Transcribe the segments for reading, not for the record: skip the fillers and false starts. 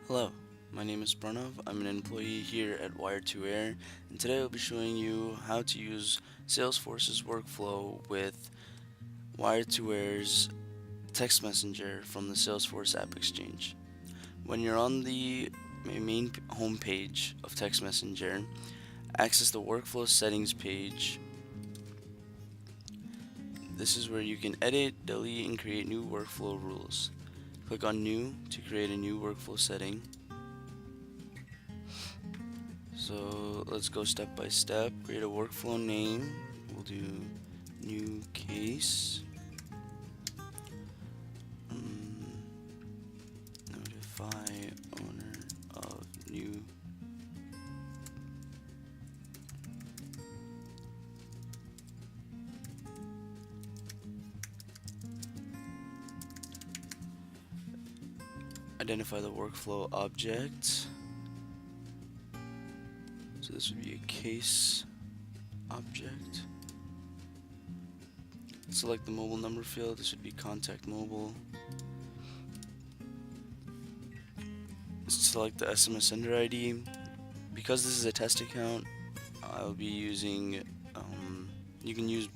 Hello, my name is Pranav. I'm an employee here at Wire2Air, and today I'll be showing you how to use SalesForce's workflow with Wire2Air's text messenger from the Salesforce App Exchange. When you're on the main home page of Text Messenger, access the workflow settings page. This is where you can edit, delete, and create new workflow rules. Click on New to create a new workflow setting. So let's go step by step. Create a workflow name. We'll do new case. Notify owner of new. Identify the workflow object. So this would be a case object. Select the mobile number field. This would be contact mobile. Select the SMS sender ID. Because this is a test account, I'll be using, you can use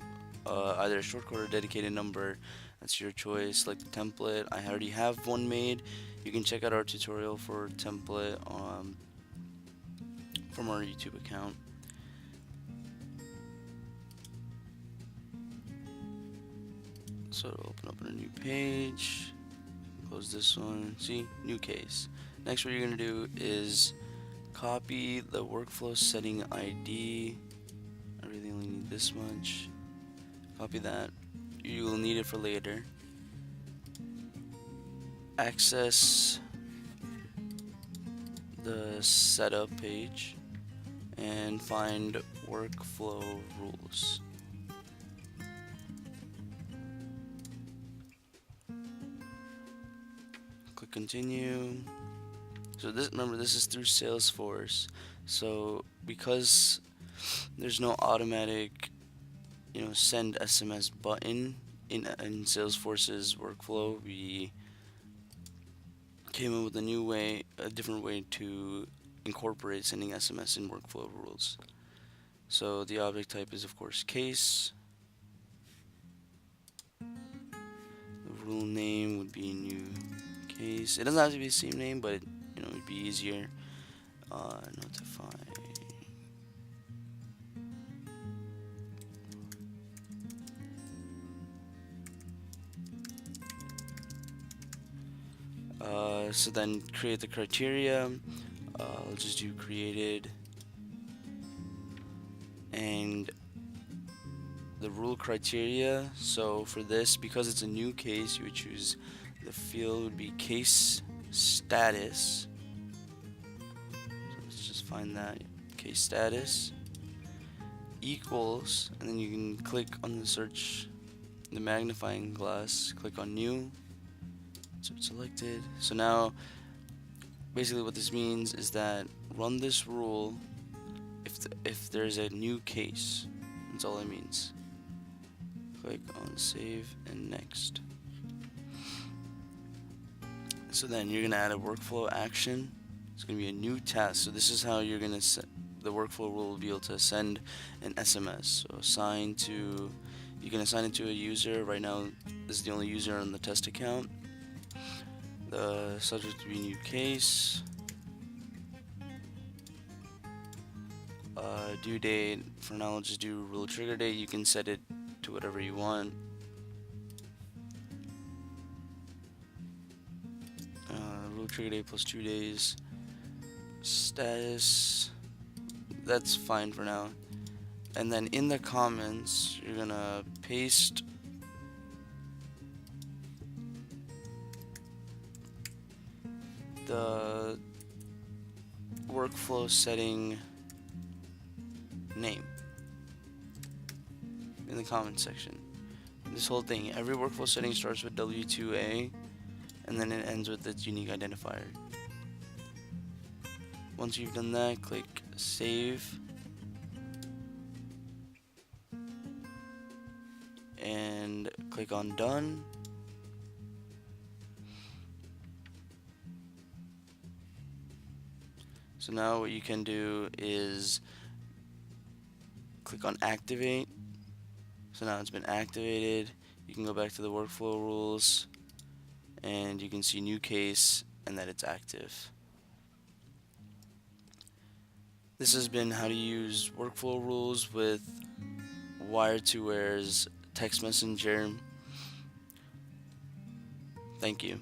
either a shortcode or dedicated number. That's your choice. Select the template. I already have one made. You can check out our tutorial for template from our YouTube account. So it'll open up in a new page. Close this one. See, new case. Next, what you're gonna do is copy the workflow setting ID. I really only need this much. Copy that. You will need it for later. Access the setup page and find workflow rules. Click continue. So remember, this is through Salesforce. So because there's no automatic, send SMS button in Salesforce's workflow, we came up with a different way to incorporate sending SMS in workflow rules. So the object type is of course case. The rule name would be new case. It doesn't have to be the same name, but it'd be easier. Notify. So then create the criteria. I'll just do created, and the rule criteria. So for this, because it's a new case, you would choose the field would be case status. So let's just find that case status equals, and then you can click on the magnifying glass, click on new. So it's selected. So now basically what this means is that run this rule if there's a new case. That's all it means. Click on save and next. So then you're gonna add a workflow action. It's gonna be a new task. So this is how you're gonna set the workflow rule will be able to send an SMS. So you can assign it to a user. Right now this is the only user on the test account. The subject to be new case. Due date, for now I'll just do rule trigger date. You can set it to whatever you want. Rule trigger date plus 2 days. Status, that's fine for now. And then in the comments, you're gonna paste the workflow setting name in the comment section. This whole thing, every workflow setting starts with W2A and then it ends with its unique identifier. Once you've done that, click save and click on done. So now what you can do is click on activate. So now it's been activated. You can go back to the workflow rules and you can see new case and that it's active. This has been how to use workflow rules with Wire2Air's text messenger. Thank you.